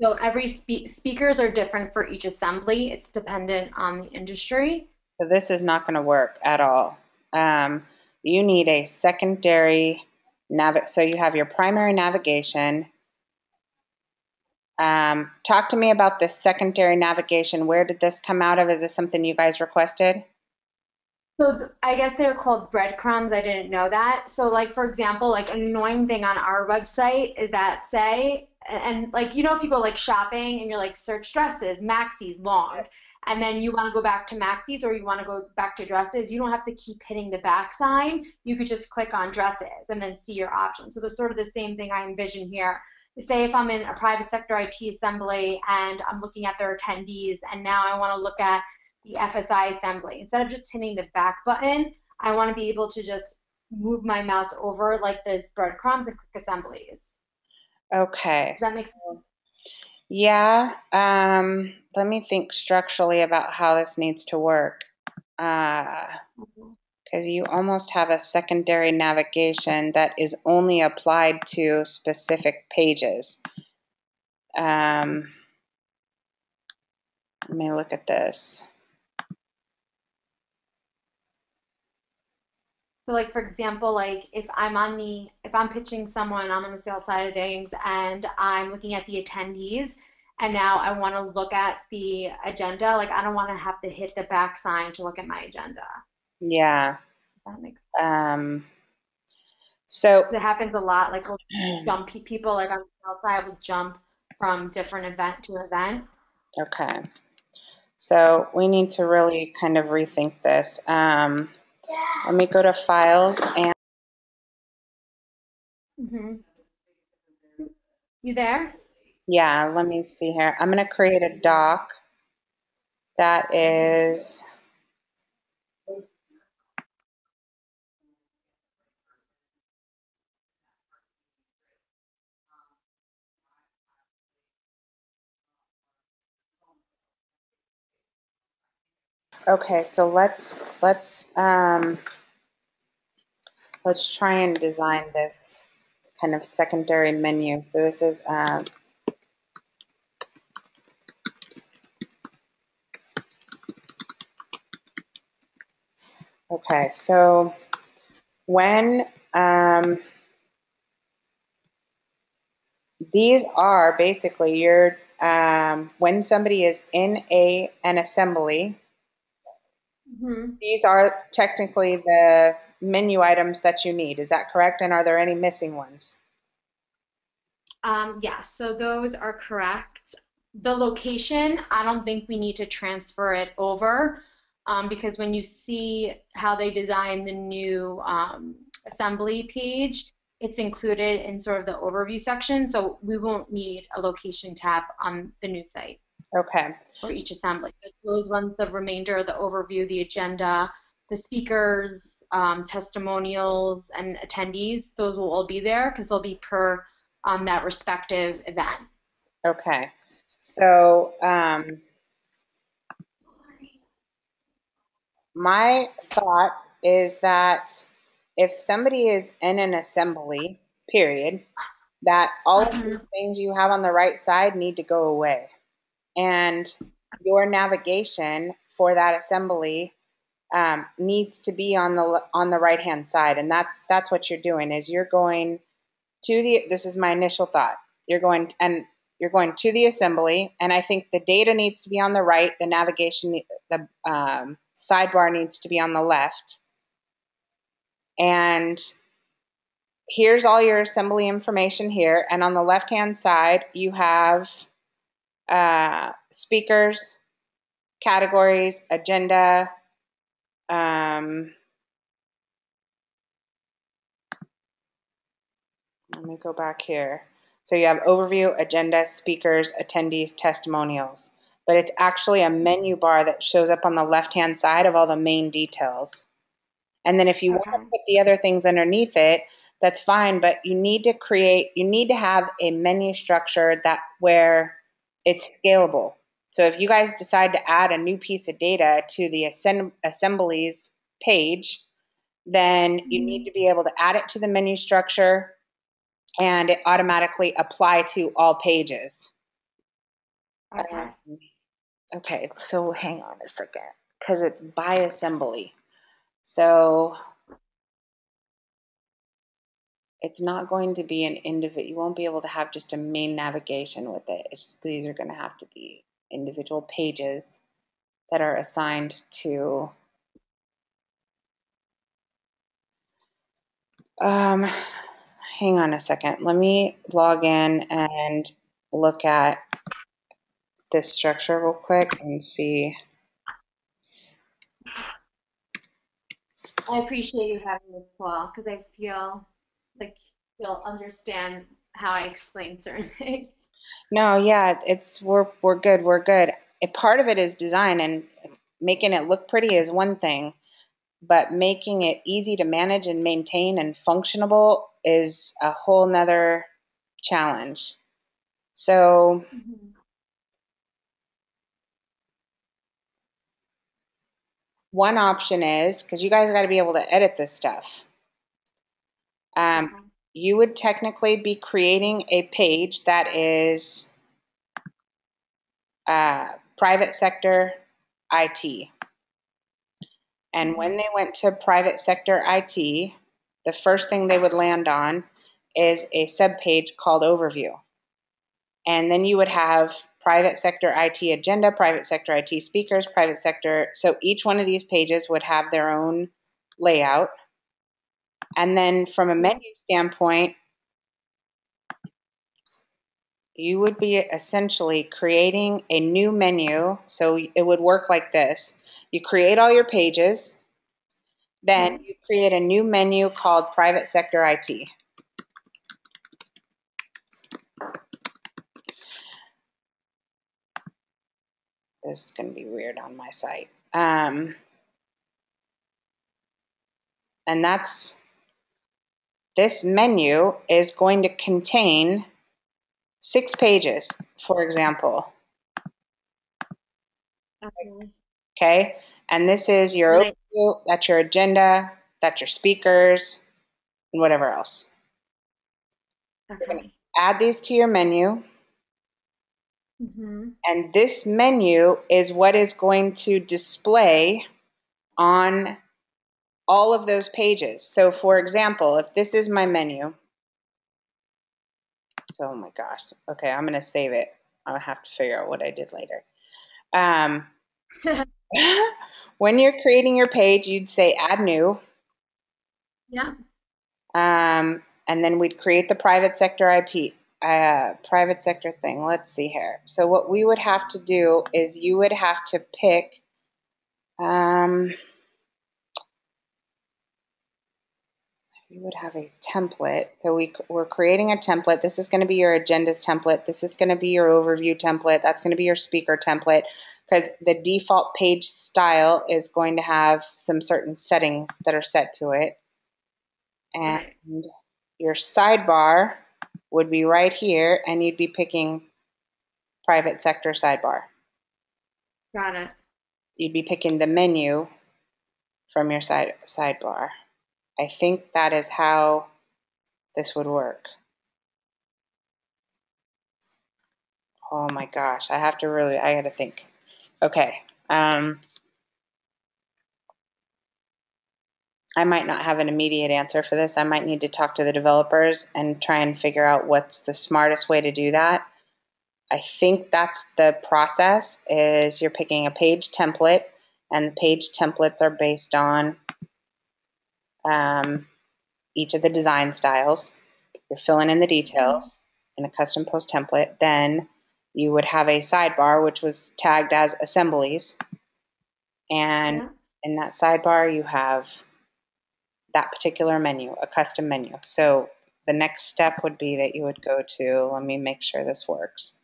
So every speakers are different for each assembly. It's dependent on the industry. So this is not going to work at all. You need a secondary so you have your primary navigation. Talk to me about this secondary navigation. Where did this come out of? Is this something you guys requested? So I guess they're called breadcrumbs. I didn't know that. So like for example, like an annoying thing on our website is that say and like if you go like shopping and you're like search dresses, Maxis long, and then you want to go back to Maxis or you want to go back to dresses, you don't have to keep hitting the back sign. You could just click on dresses and then see your options. So there's sort of the same thing I envision here. Say if I'm in a private sector IT assembly and I'm looking at their attendees and now I want to look at the FSI assembly. Instead of just hitting the back button, I want to be able to just move my mouse over like this breadcrumbs and click assemblies. Okay. Does that make sense? Yeah. Let me think structurally about how this needs to work. Mhm. Because you almost have a secondary navigation that is only applied to specific pages. Let me look at this. So like for example, like if I'm pitching someone, I'm on the sales side of things and I'm looking at the attendees and now I want to look at the agenda, like I don't want to have to hit the back sign to look at my agenda. Yeah. That makes Um, so, It happens a lot. Like we'll jump people like on the sales side will jump from different event to event. okay. So we need to really kind of rethink this. Let me go to files and Hmm. You there? yeah, let me see here. I'm going to create a doc that is, okay, so let's try and design this kind of secondary menu. So this is okay. So when these are basically your when somebody is in an assembly, Hmm. these are technically the menu items that you need. Is that correct? And are there any missing ones? Yeah, so those are correct. The location, I don't think we need to transfer it over because when you see how they design the new assembly page, it's included in sort of the overview section, so we won't need a location tab on the new site Okay. for each assembly. But those ones, the remainder, the overview, the agenda, the speakers, testimonials, and attendees, those will all be there because they'll be per that respective event. Okay. So my thought is that if somebody is in an assembly, period, that all of these Mhm. things you have on the right side need to go away. And your navigation for that assembly needs to be on the right hand side, and that's what you're doing. Is you're going to the. This is my initial thought. You're going to the assembly, and I think the data needs to be on the right. The navigation, the sidebar needs to be on the left, and here's all your assembly information here. And on the left hand side, you have speakers, categories, agenda. Um, Let me go back here. So you have overview, agenda, speakers, attendees, testimonials. But it's actually a menu bar that shows up on the left-hand side of all the main details. And then if you want to Okay. put the other things underneath it, that's fine, but you need to have a menu structure that where it's scalable. So if you guys decide to add a new piece of data to the assemblies page, then you need Mhm. to be able to add it to the menu structure and it automatically apply to all pages. Um, Okay. okay, so hang on a second, because it's by assembly. So it's not going to be an individual, you won't be able to have just a main navigation with it. These are going to have to be individual pages that are assigned to, hang on a second. Let me log in and look at this structure real quick and see. I appreciate you having this call because I feel like you'll understand how I explain certain things. No, yeah, we're good. We're good. Part of it is design, and making it look pretty is one thing, but making it easy to manage and maintain and functionable is a whole nother challenge. So Mhm. one option is, because you guys got to be able to edit this stuff, um, Okay. you would technically be creating a page that is private sector IT. And when Mhm. they went to private sector IT, the first thing they would land on is a subpage called Overview. And then you would have private sector IT agenda, private sector IT speakers, private sector. So each one of these pages would have their own layout. And then from a Yeah. menu standpoint, you would be essentially creating a new menu. So it would work like this. You create all your pages, then Okay. you create a new menu called private sector IT. This is going to be weird on my site. And this menu is going to contain 6 pages, for example. Okay. Okay. And this is your And I overview, that's your agenda, that's your speakers, and whatever else. You're going okay. to add these to your menu. Mhm. And this menu is what is going to display on all of those pages. So, for example, if this is my menu, oh my gosh, okay, I'm going to save it. I'll have to figure out what I did later. Um, when you're creating your page, you'd say add new, Yeah. and then we'd create the private sector IP, private sector thing. Let's see here. So what we would have to do is you would have to pick, um, you would have a template. So we're creating a template. This is going to be your agendas template. This is going to be your overview template. That's going to be your speaker template, because the default page style is going to have some certain settings that are set to it. And Right. your sidebar would be right here, and you'd be picking private sector sidebar. Got it. You'd be picking the menu from your sidebar. I think that is how this would work. Oh my gosh, I got to think. Okay. I might not have an immediate answer for this. I might need to talk to the developers and try and figure out what's the smartest way to do that. I think that's the process, is you're picking a page template, and the page templates are based on each of the design styles. You're filling in the Mhm. details in a custom post template. Then you would have a sidebar, which was tagged as assemblies. And Yeah. in that sidebar, you have that particular menu, a custom menu. So the next step would be that you would go to, let me make sure this works.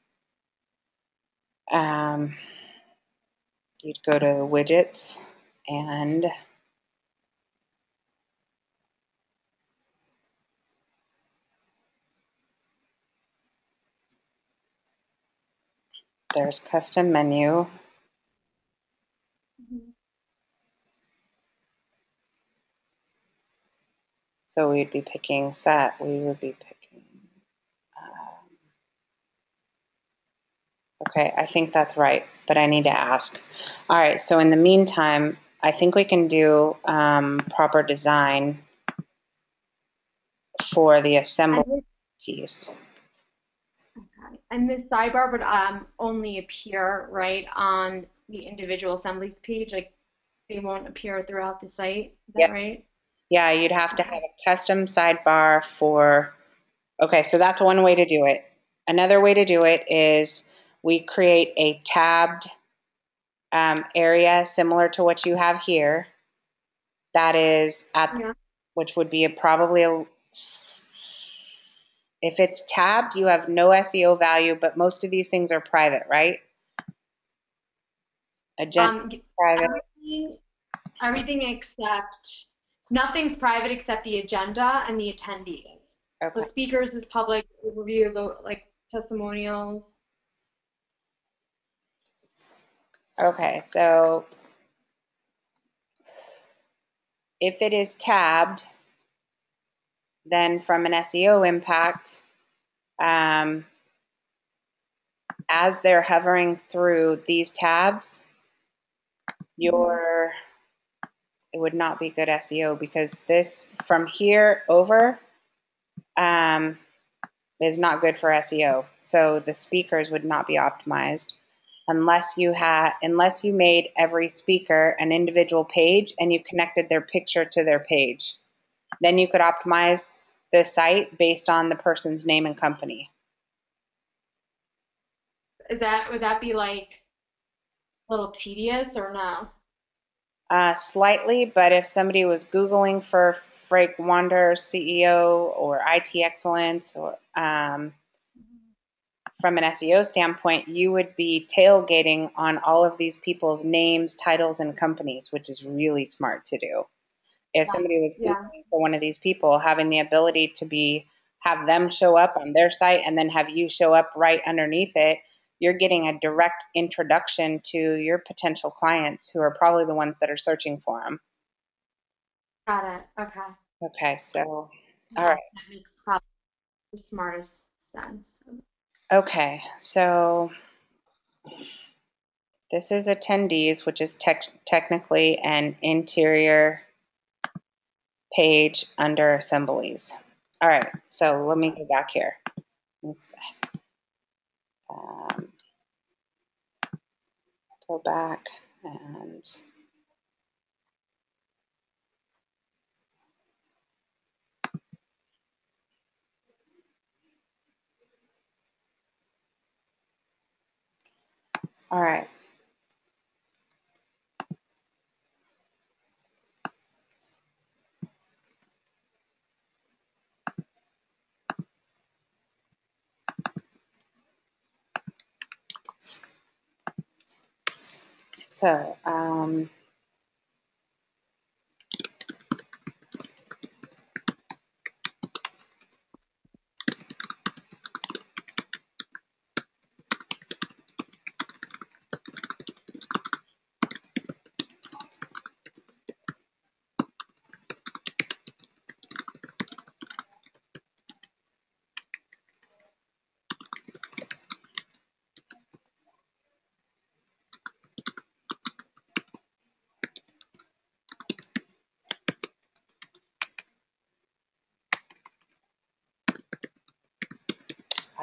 You'd go to the widgets, and there's custom menu. Mhm. So we'd be picking set. We would be picking, uh, Okay, I think that's right, but I need to ask. All right, so in the meantime, I think we can do proper design for the assembly And this, piece. okay. And this sidebar would only appear right on the individual assemblies page, like they won't appear throughout the site. Is that Yep. right? Yeah, you'd have to Okay. have a custom sidebar for, okay, so that's one way to do it. Another way to do it is we create a tabbed area similar to what you have here. That is at, Yeah. which would be probably if it's tabbed, you have no SEO value, but most of these things are private, right? Agenda Um, private. everything, everything except nothing's private except the agenda and the attendees. So Okay. speakers is public, overview, like testimonials. Okay. So if it is tabbed, then from an SEO impact, um, as they're hovering through these tabs, Mhm. your it would not be good SEO because this from here over um, is not good for SEO. So the speakers would not be optimized unless you made every speaker an individual page and you connected their picture to their page. Then you could optimize the site based on the person's name and company. Would that be like a little tedious or no? Slightly, but if somebody was Googling for Frank Wander, CEO, or IT excellence, or from an SEO standpoint, you would be tailgating on all of these people's names, titles, and companies, which is really smart to do. If somebody Yes. was Yeah. Googling for one of these people, having the ability to have them show up on their site and then have you show up right underneath it, you're getting a direct introduction to your potential clients who are probably the ones that are searching for them. Got it. Okay. Okay, so, all Yeah, right. that makes probably the smartest sense. Okay, so this is attendees, which is technically an interior page under assemblies. All right, so let me go back here. Um, go back and all right. So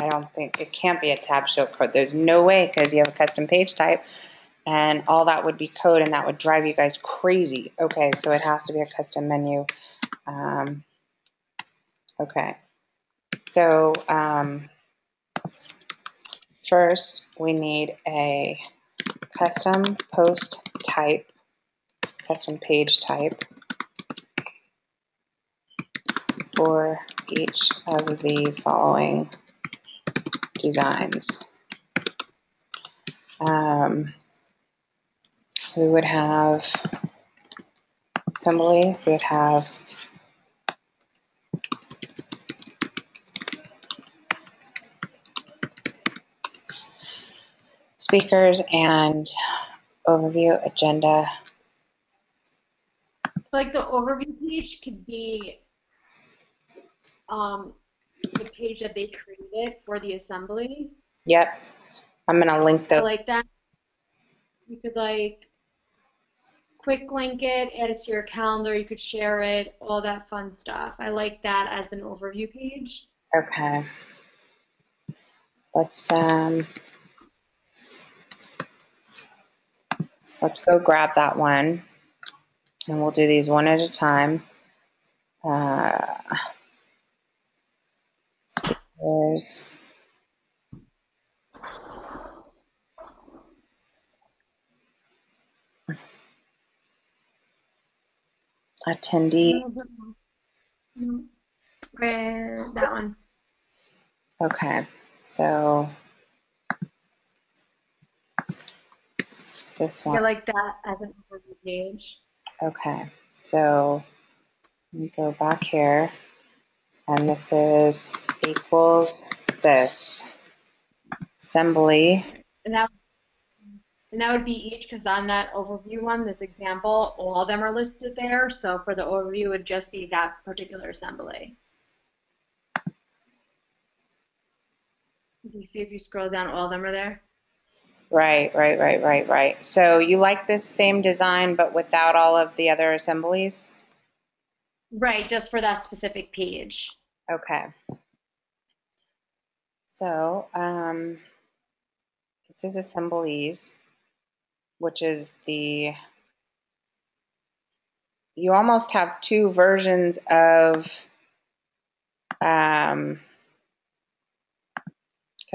I don't think it can't be a tab show code. There's no way because you have a custom page type and all that would be code and that would drive you guys crazy. Okay, so it has to be a custom menu. Um, okay, so first we need a custom post type, custom page type for each of the following designs. Um, we would have assembly, we would have speakers and overview agenda. Like the overview page could be um, the page that they created for the assembly. Yep. I'm gonna link I those. like that. You could like quick link it, add it to your calendar, you could share it, all that fun stuff. I like that as an overview page. Okay. Let's let's go grab that one, and we'll do these one at a time. Uh, Speakers, A attendee. little bit more. No, that one. Okay. So this one. I like that as an overview page. Okay. So let me go back here, and this is equals this assembly. Right. And that would be each, because on that overview one, this example, all of them are listed there. So for the overview, it would just be that particular assembly. You see if you scroll down, all of them are there. Right. So you like this same design, but without all of the other assemblies? Right, just for that specific page. Okay. So this is assemblies, which is you almost have two versions of, because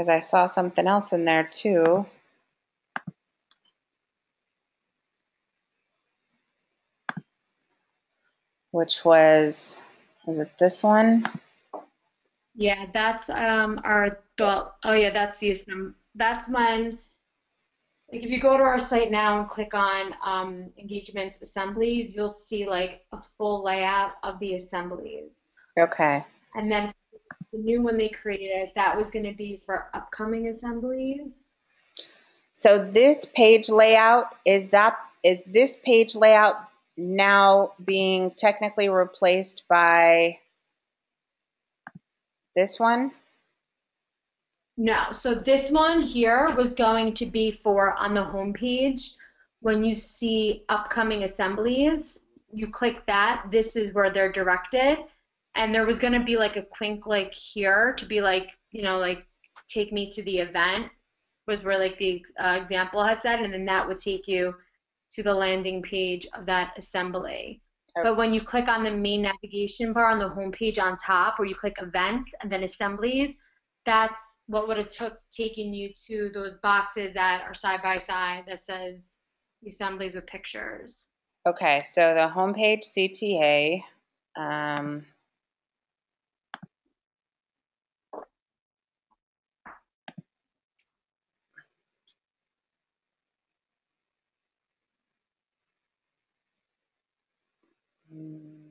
I saw something else in there too, which was it this one? Yeah, that's our thought. Oh yeah, that's the that's when, like, if you go to our site now and click on engagement assemblies, you'll see like a full layout of the assemblies. Okay. And then the new one they created, that was going to be for upcoming assemblies. So this page layout, is this page layout now being technically replaced by this one? No, so this one here was going to be for on the home page. When you see upcoming assemblies, you click that. This is where they're directed. And there was going to be like a quick like here to be like, like take me to the event was where like the example had said. And then that would take you to the landing page of that assembly. Okay. But when you click on the main navigation bar on the home page on top, where you click events and then assemblies, that's what would have taken you to those boxes that are side by side that says assemblies with pictures. Okay, so the homepage CTA,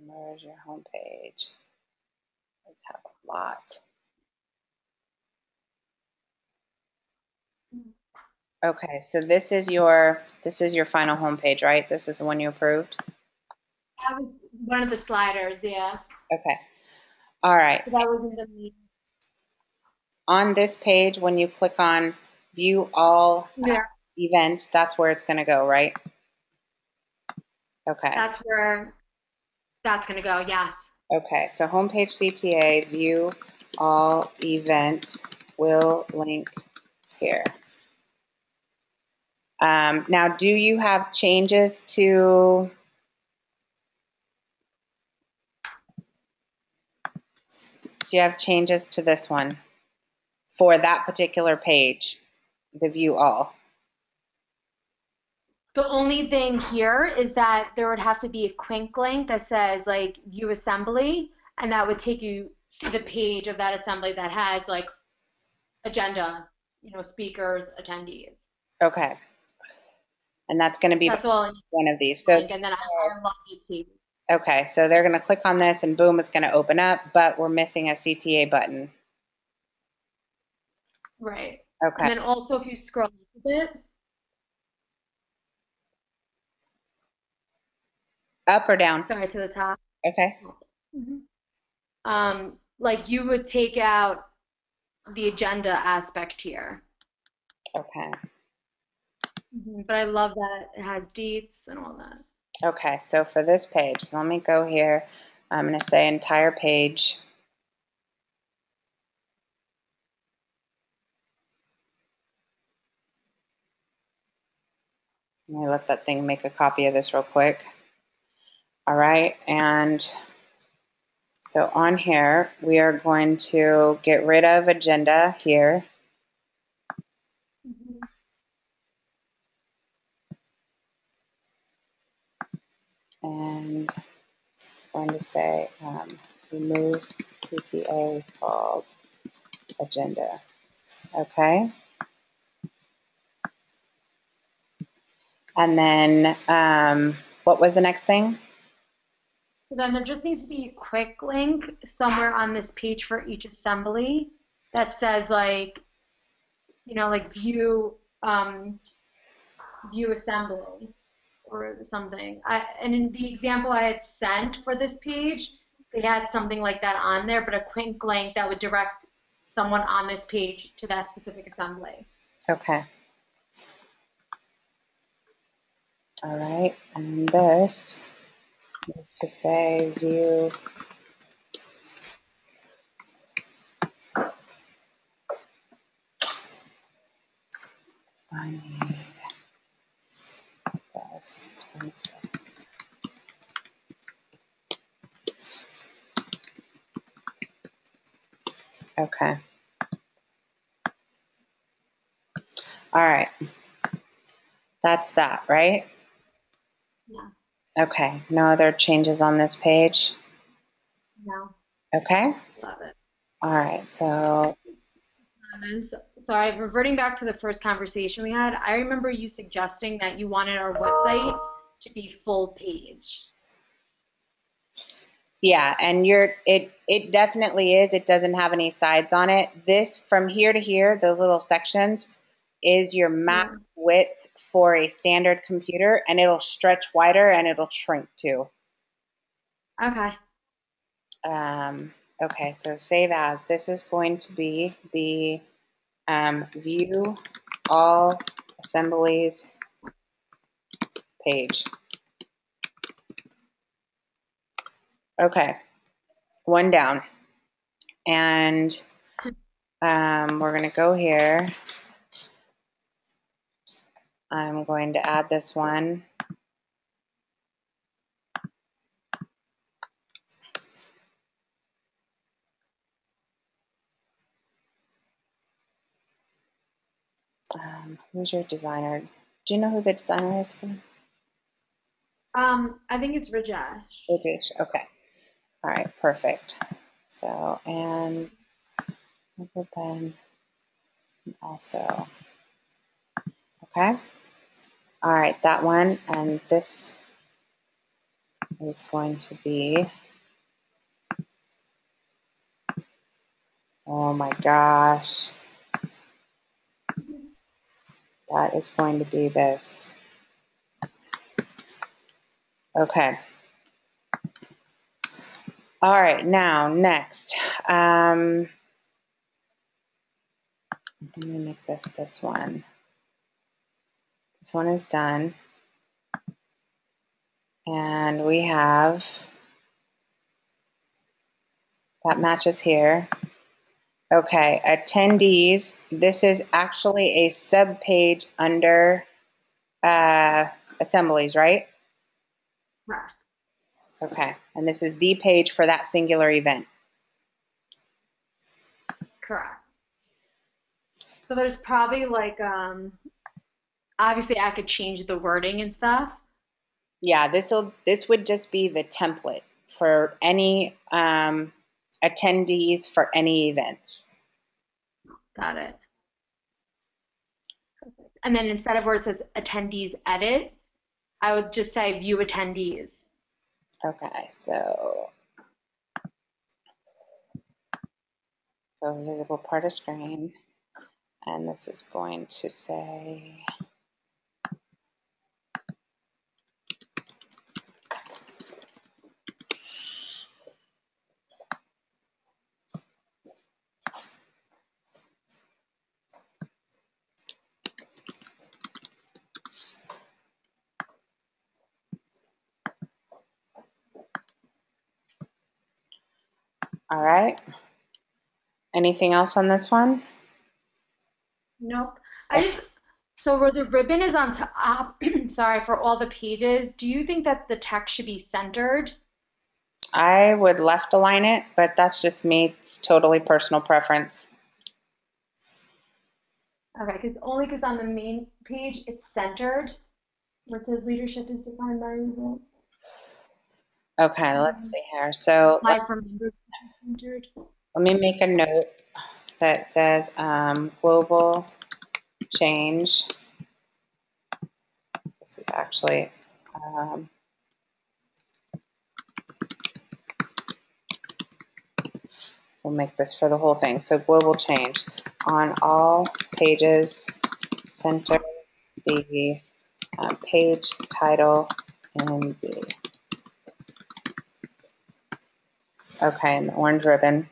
where's your homepage? Let's have a lot. Okay, so this is your final homepage, right? This is the one you approved? That was one of the sliders, yeah. Okay. All right. So that was in the main. On this page, when you click on view all Yeah, events, that's where it's going to go, right? Okay. that's where that's gonna go, yes. Okay, so homepage CTA, view all events will link here. Now, do you have changes to this one for that particular page, the view all? The only thing here is that there would have to be a quick link that says like view assembly, and that would take you to the page of that assembly that has like agenda, speakers, attendees. Okay, and that's going to be That's all. one of these. So, Link, and then I love these pages. okay, so they're going to click on this and boom, it's going to open up, but we're missing a CTA button. Right. Okay, And then also if you scroll a bit, up or down? sorry, to the top. Okay, Mhm. Like you would take out the agenda aspect here. Okay. But I love that it has dates and all that. Okay, so for this page, so let me go here. I'm going to say entire page. Let me let that thing make a copy of this real quick. All right, and so on here, we are going to get rid of agenda here. Mhm. And I'm going to say remove CTA called agenda. Okay. And then what was the next thing? So then there just needs to be a quick link somewhere on this page for each assembly that says like, like view assembly or something. And in the example I had sent for this page, they had something like that on there, but a quick link that would direct someone on this page to that specific assembly. Okay. All right. And this is to say view. I need this. Okay. All right. That's that, right? Yes. Okay. No other changes on this page? No. Okay. Love it. All right. So, Sorry, reverting back to the first conversation we had, I remember you suggesting that you wanted our website to be full page. yeah, and it definitely is. It doesn't have any sides on it. This from here to here, those little sections is your max Yeah. width for a standard computer, and it'll stretch wider and it'll shrink too. Okay. Okay, so save as. This is going to be the view all assemblies page. Okay, one down. And we're going to go here. I'm going to add this one. Who's your designer? Do you know who the designer is? I think it's Rajesh. Okay. Okay. All right. Perfect. So, and then also, okay. All right. That one. And this is going to be, oh my gosh. That is going to be this. Okay. All right. Now, next. Let me make this one. This one is done. And we have, that matches here. Okay, attendees, this is actually a sub-page under assemblies, right? Correct. Okay, and this is the page for that singular event. Correct. So there's probably like obviously I could change the wording and stuff. Yeah, this would just be the template for any attendees for any events. Got it. And then instead of where it says attendees edit, I would just say view attendees. Okay, so go visible part of screen, and this is going to say, All right. Anything else on this one? Nope. I just, so where the ribbon is on top, sorry, for all the pages, do you think that the text should be centered? I would left align it, but that's just me. It's totally personal preference. Okay, because on the main page it's centered, where it says leadership is defined by results. Okay, let's see here. So Apply for members centered. let me make a note that says global change. This is actually, um, we'll make this for the whole thing. So global change on all pages, center the page title in the, okay, in the orange ribbon.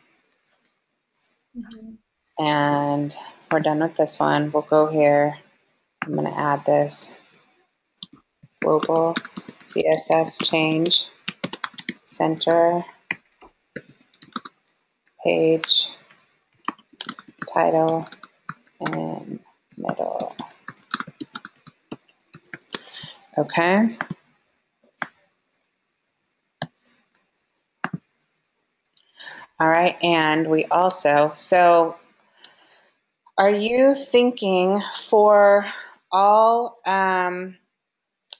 Mhm. And we're done with this one. We'll go here. I'm going to add this global CSS change, center, page, title, and middle. Okay. All right. And we also, so are you thinking for all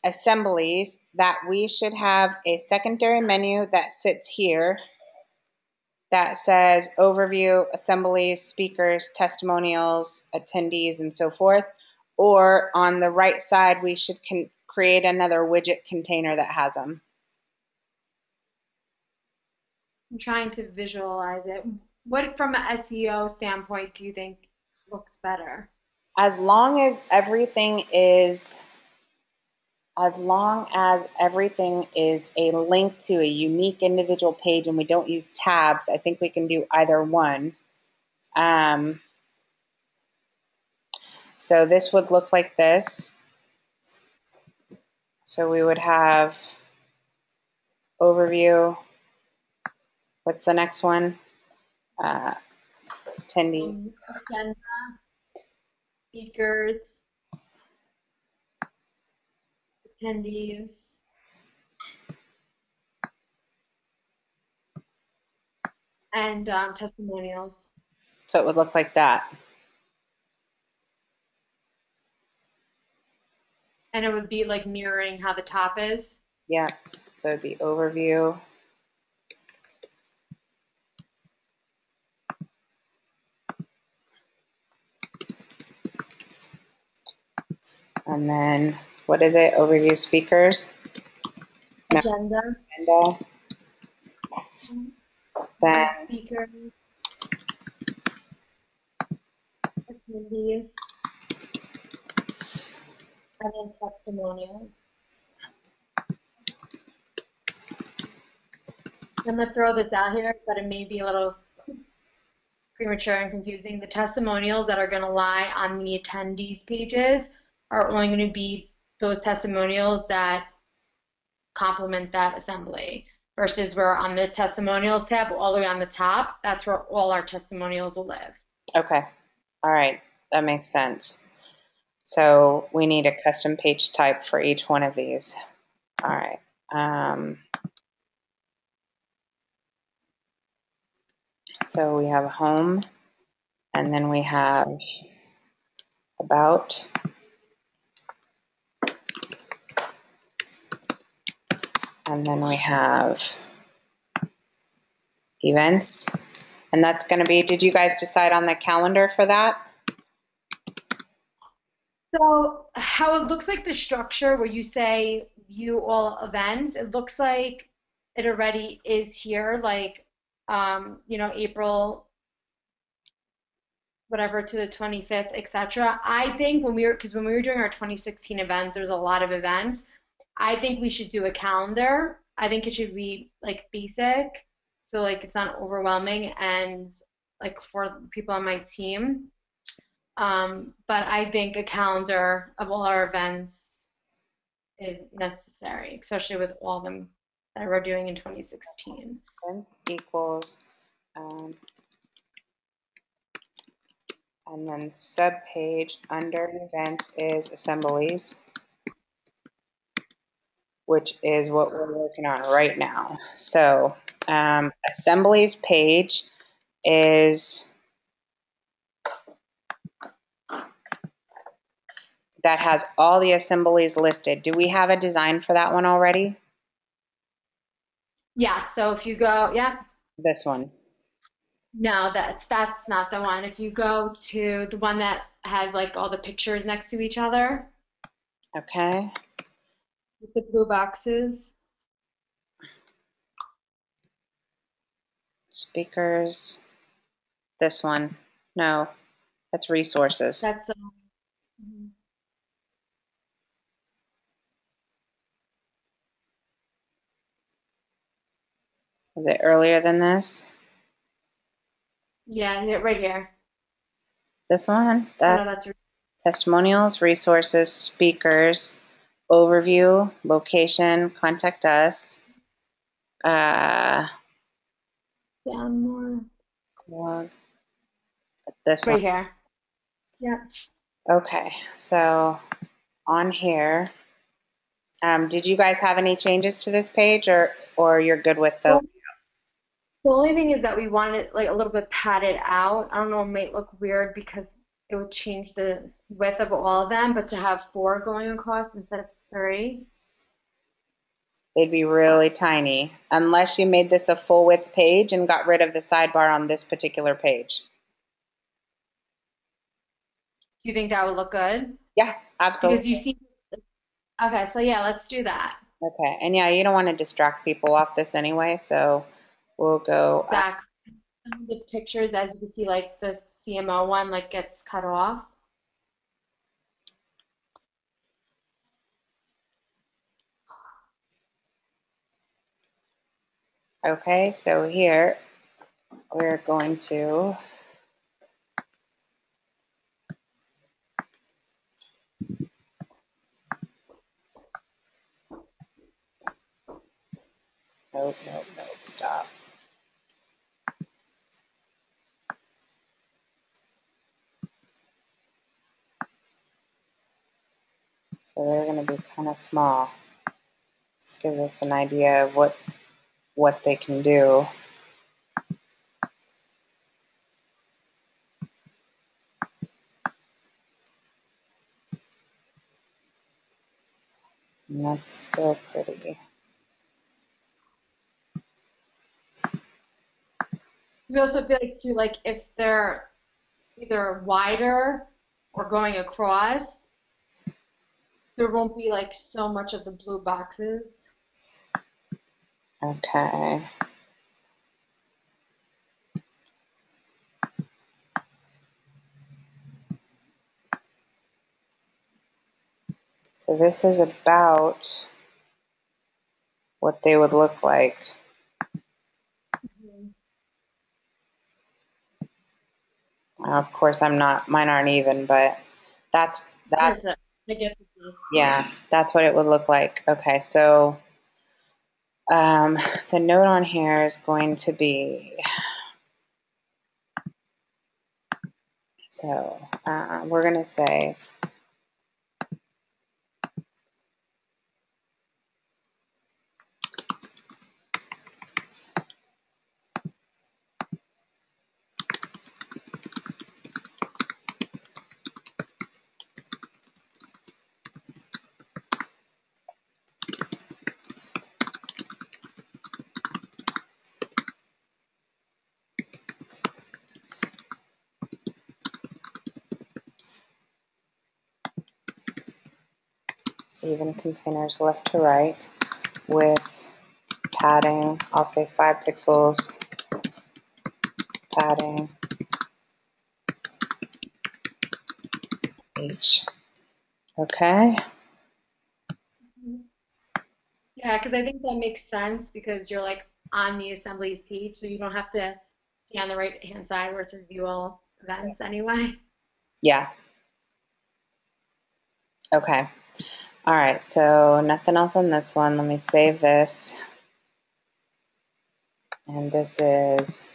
assemblies that we should have a secondary menu that sits here that says overview, assemblies, speakers, testimonials, attendees, and so forth? Or on the right side, we should create another widget container that has them? I'm trying to visualize it. What, from an SEO standpoint, do you think looks better? As long as everything is as long as everything is a link to a unique individual page and we don't use tabs, I think we can do either one. Um, so this would look like this. So we would have overview. What's the next one? Attendees. Agenda, speakers, attendees, and testimonials. So it would look like that. And it would be like mirroring how the top is. Yeah. So it'd be overview. And then what is it? Overview speakers. No, Agenda, agenda. Then speakers, attendees, and then testimonials. I'm gonna throw this out here, but it may be a little premature and confusing. The testimonials that are gonna lie on the attendees pages are only gonna be those testimonials that complement that assembly versus where on the testimonials tab all the way on the top, that's where all our testimonials will live. okay. All right. That makes sense. So we need a custom page type for each one of these. All right. So we have home, and then we have about, and then we have events. And that's going to be, did you guys decide on the calendar for that? So how it looks like the structure where you say view all events, it looks like it already is here, like April whatever to the 25th, etc. I think because when we were doing our 2016 events, there's a lot of events. I think we should do a calendar. I think it should be like basic, so like it's not overwhelming and like for people on my team. But I think a calendar of all our events is necessary, especially with all of them that we're doing in 2016. Events equals Um, and then subpage under events is assemblies, which is what we're working on right now. So assemblies page is that has all the assemblies listed. Do we have a design for that one already? Yeah, so if you go, yeah, This one. no, that's not the one. If you go to the one that has like all the pictures next to each other Okay. with the blue boxes, Speakers. This one. No, that's resources. that's mhm. Was it earlier than this? Yeah, right here. This one? Oh That no, that's testimonials, resources, speakers, overview, location, contact us. Uh, down more. well, this one. Right here. Yeah. Okay, so on here, did you guys have any changes to this page, or you're good with the? Well, the only thing is that we wanted it like a little bit padded out. I don't know, it might look weird because it would change the width of all of them, but to have four going across instead of three. They'd be really tiny, unless you made this a full width page and got rid of the sidebar on this particular page. Do you think that would look good? Yeah, absolutely. Because you see, okay, so yeah, let's do that. Okay, and yeah, you don't want to distract people off this anyway, so we'll go. Exactly. The pictures, as you can see, like the CMO one, like gets cut off. Okay, so here we're going to. Nope, nope, nope, stop. So they're going to be kind of small. This gives us an idea of what they can do. And that's still pretty. We also feel like too, like if they're either wider or going across, there won't be like so much of the blue boxes. Okay. So this is about what they would look like. Mhm. Of course, mine aren't even, but that, That's it. I get the gist. yeah, that's what it would look like. Okay, so the note on here is going to be, so we're going to say, even containers left to right with padding. I'll say 5 pixels padding each. Okay. Yeah, because I think that makes sense because you're like on the assemblies page, so you don't have to see on the right hand side where it says view all events anyway. Yeah. Okay. All right. So nothing else on this one. Let me save this. And this is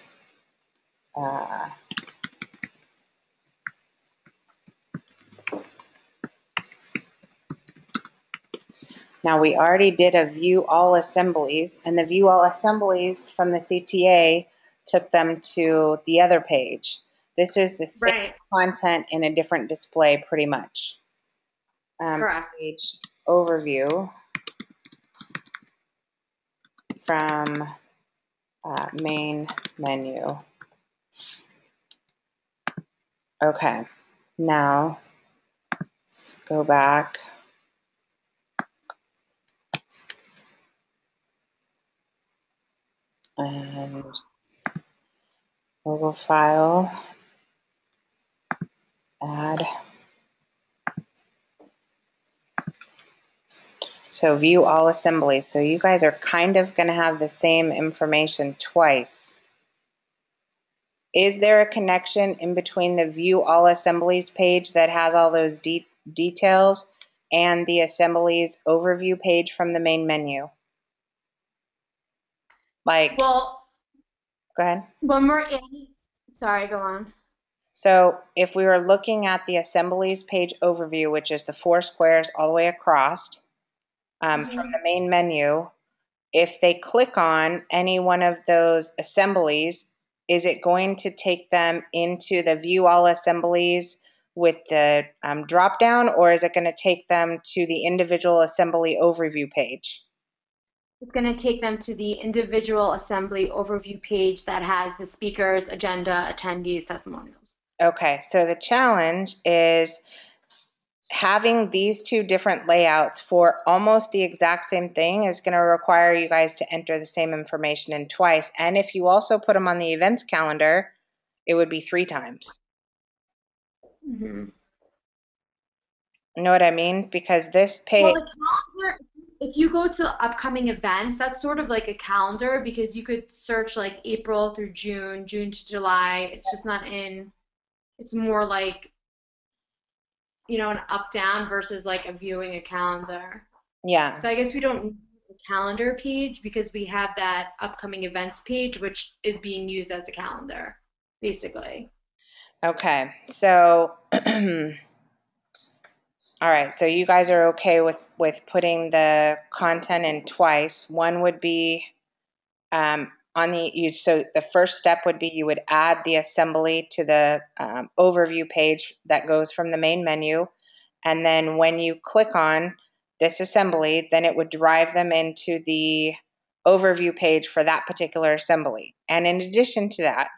Uh, Now we already did a view all assemblies, and the view all assemblies from the CTA took them to the other page. This is the same Right. content in a different display pretty much. Correct. Page overview from main menu. Okay, now let's go back and logo file, add. So view all assemblies. So you guys are kind of going to have the same information twice. Is there a connection in between the view all assemblies page that has all those details and the assemblies overview page from the main menu? Like, Well, go ahead. when we're in, sorry, go on. So if we were looking at the assemblies page overview, which is the 4 squares all the way across from Hmm. the main menu, if they click on any one of those assemblies, is it going to take them into the view all assemblies with the drop down, or is it going to take them to the individual assembly overview page? It's going to take them to the individual assembly overview page that has the speakers, agenda, attendees, testimonials. Okay, so the challenge is having these two different layouts for almost the exact same thing is going to require you guys to enter the same information in twice. And if you also put them on the events calendar, it would be 3 times. Hmm. You know what I mean? Because this Well, page, the calendar, if you go to upcoming events, that's sort of like a calendar because you could search like April through June, June to July. It's just not in, it's more like, an up down versus like a viewing a calendar. yeah, So I guess we don't need a calendar page because we have that upcoming events page, which is being used as a calendar, basically. okay. So, all right. So you guys are okay with putting the content in twice. One would be on the you. So the first step would be you would add the assembly to the overview page that goes from the main menu, and then when you click on this assembly, then it would drive them into the overview page for that particular assembly. And in addition to that,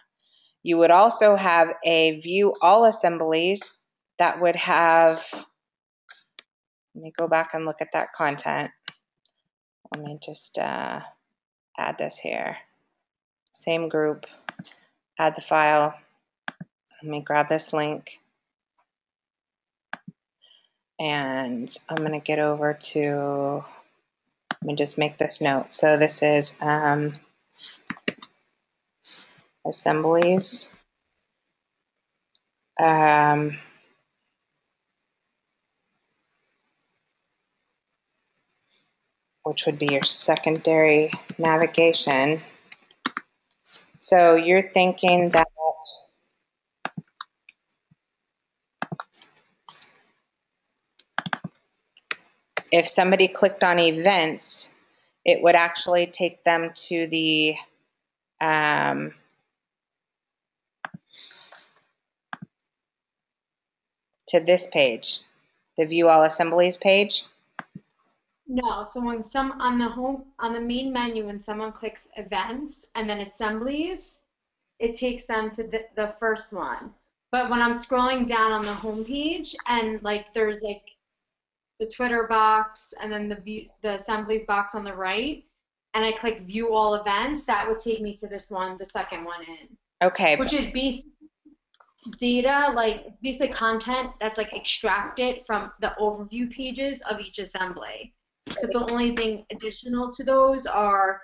you would also have a view all assemblies that would have, let me go back and look at that content. Let me just add this here. Same group, add the file. Let me grab this link. And I'm going to get over to, let me just make this note. So this is assemblies. Which would be your secondary navigation. So you're thinking that if somebody clicked on events, it would actually take them to the to this page, the view all assemblies page. No, so when some on the main menu, when someone clicks events and then assemblies, it takes them to the first one. But when I'm scrolling down on the home page and like there's like the Twitter box and then the assemblies box on the right, and I click view all events, that would take me to this one, the second one in, Okay, which is basic data, like basic content that's like extracted from the overview pages of each assembly. Except the only thing additional to those are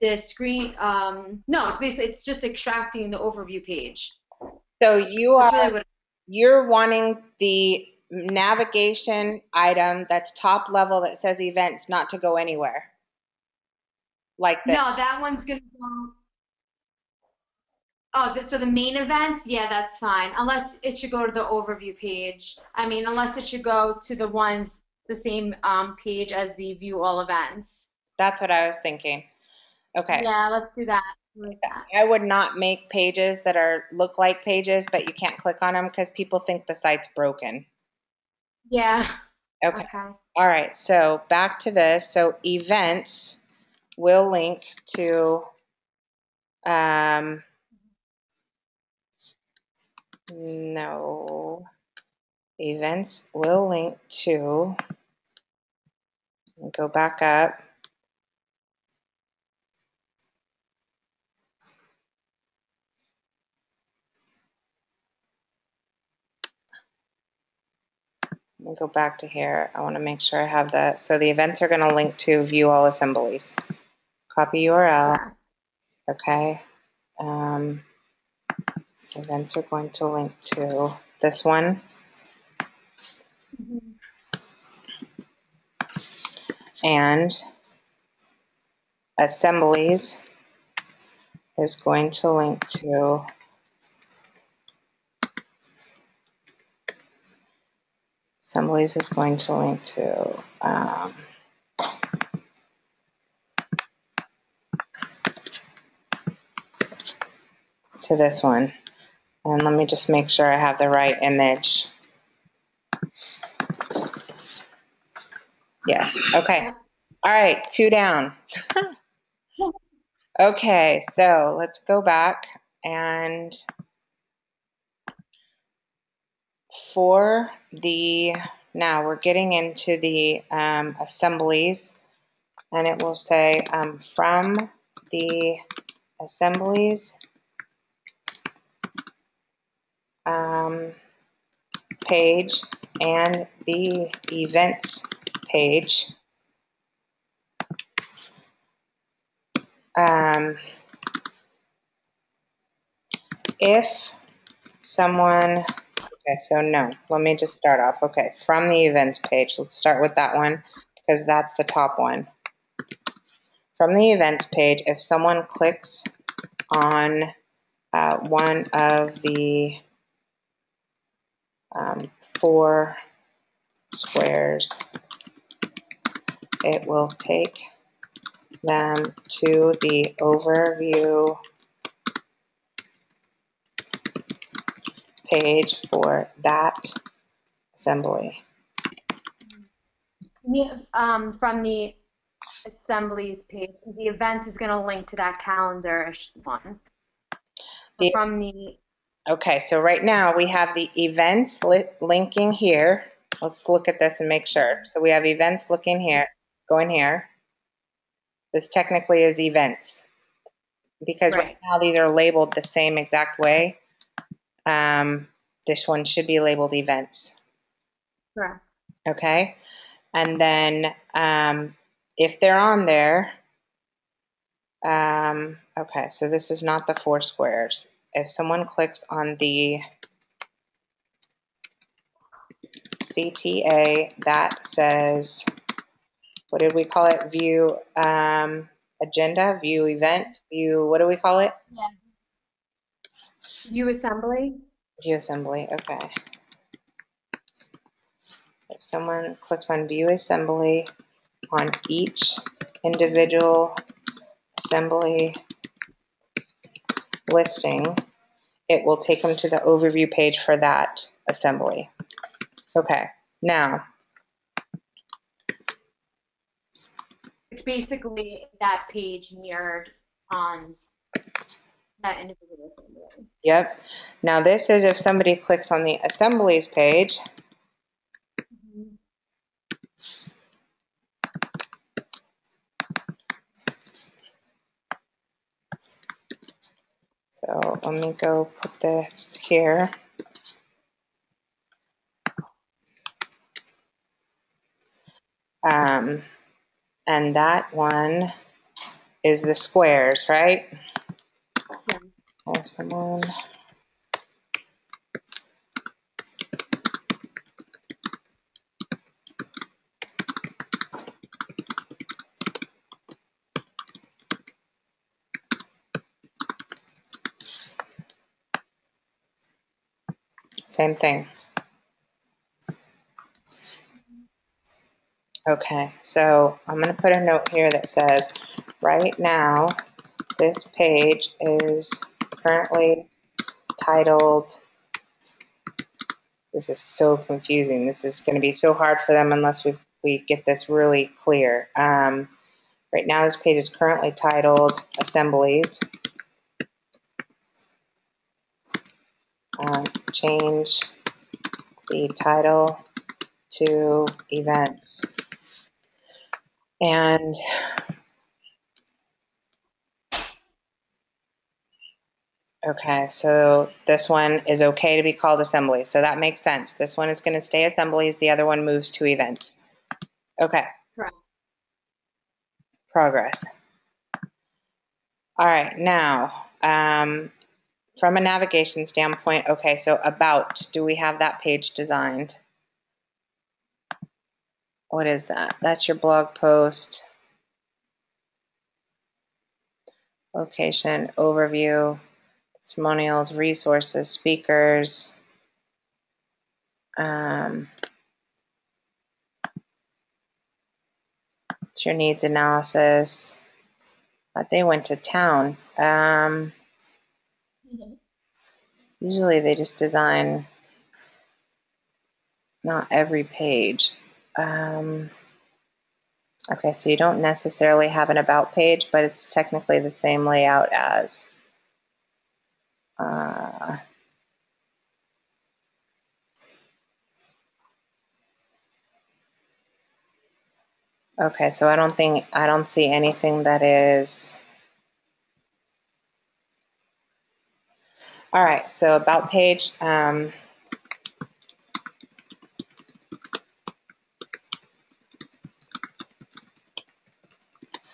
the screen. No, it's just extracting the overview page. so That's really what. you're wanting the navigation item that's top level that says events not to go anywhere. Like the No, that one's gonna go. Oh, so the main events, yeah, that's fine. Unless it should go to the overview page. I mean, unless it should go to the same page as the view all events. That's what I was thinking. Okay. Yeah, let's do that. Like that. I would not make pages that are look like pages, but you can't click on them because people think the site's broken. Yeah. Okay. Okay. All right. So back to this. So events will link to, no, events will link to, go back up. Let me go back to here. I want to make sure I have that. So the events are going to link to view all assemblies. Copy URL. Correct. Okay. Events are going to link to this one. Mhm. And assemblies is going to link to to this one. And let me just make sure I have the right image. Yes. Okay. Yep. All right. 2 down. Okay. So let's go back and now we're getting into the assemblies, and it will say from the assemblies page and the events page. If someone, okay, so no, let me just start off. Okay, from the events page, let's start with that one because that's the top one. From the events page, if someone clicks on one of the 4 squares, it will take them to the overview page for that assembly. From the assemblies page, the event is going to link to that calendar-ish one. So The, from the, okay, so right now we have the events linking here. Let's look at this and make sure. So we have events looking here, going here. This technically is events because right right, now these are labeled the same exact way. This one should be labeled events. correct. Okay, and then if they're on there, okay, so this is not the 4 squares. If someone clicks on the CTA that says, what did we call it? View agenda, view event, view, what do we call it? Yeah. View assembly. View assembly, okay. If someone clicks on view assembly on each individual assembly listing, it will take them to the overview page for that assembly. Okay, now, It's basically that page mirrored on that individual assembly. yep. Now this is if somebody clicks on the assemblies page, Mhm. so let me go put this here. And that one is the squares, right? Yeah. Have someone. Same thing. Okay, so I'm going to put a note here that says, right now, this page is currently titled, this is so confusing. This is going to be so hard for them unless we get this really clear. Right now, this page is currently titled Assemblies. Change the title to Events. And okay, so this one is okay to be called Assemblies. So that makes sense. This one is going to stay Assemblies. The other one moves to Events. Okay. Correct. Progress. All right, now, from a navigation standpoint, okay, so about, do we have that page designed? What is that? That's your blog post. Location, overview, testimonials, resources, speakers. It's your needs analysis. But they went to town. Usually they just design not every page. Okay, so you don't necessarily have an about page, but it's technically the same layout as okay, so I don't see anything that is. All right, so about page.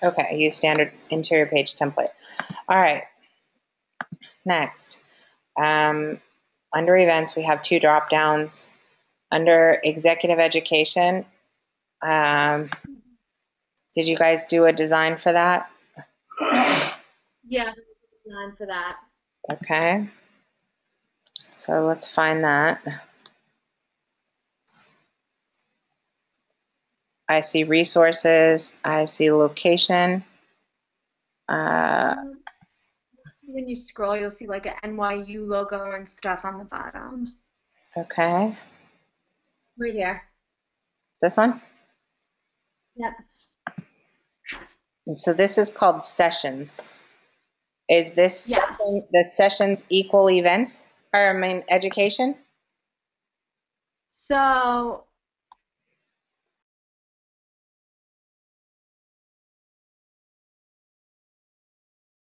Okay, use standard interior page template. All right, next. Under events, we have two drop downs. Under executive education, did you guys do a design for that? Yeah, design for that. Okay, so let's find that. I see resources, I see location. When you scroll, you'll see like an NYU logo and stuff on the bottom. Okay, Right here. this one? Yep. And so this is called sessions. Is this Yes. the sessions equal events, or I mean education? So